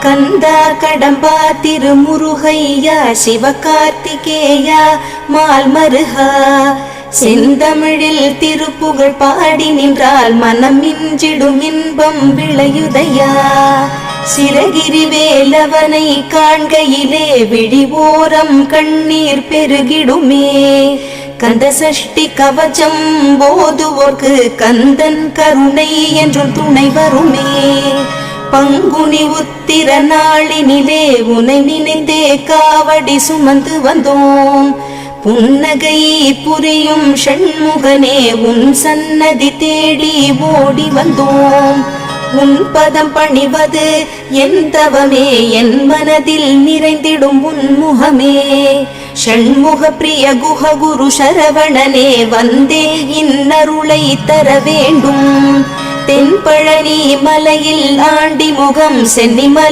கந்தா கடம்பா திருமுருகையா சிவகார்த்திகேயா மால்மருகா செந்தமிழில் திருப்புகழ் பாடி நின்றால் மனம் இஞ்சிடும் இன்பம் விளையுதையா சிறகிரி வேலவனை காண்கையிலே விழிவோரம் கண்ணீர் பெருகிடுமே கந்த சஷ்டி கவச்சம் போதுவோர்க்கு கந்தன் கருணை என்றும் துணை வருமே பங்குனி உத்திர நாளினிலே உனை நினைந்தே காவடி சுமந்து வந்தோம் புன்னகை புரியும் ஷண்முகனே உன் சன்னதி தேடி ஓடி வந்தோம் உன் பதம் பணிவது என் தவமே என் மனதில் நிறைந்திடும் உன் முகமே ஷண்முக பிரிய குஹ குரு சரவணனே வந்தே இன்னருளை தர வேண்டும் தென்பழனி மலையில் ஆண்டி முகம் சென்னிமலை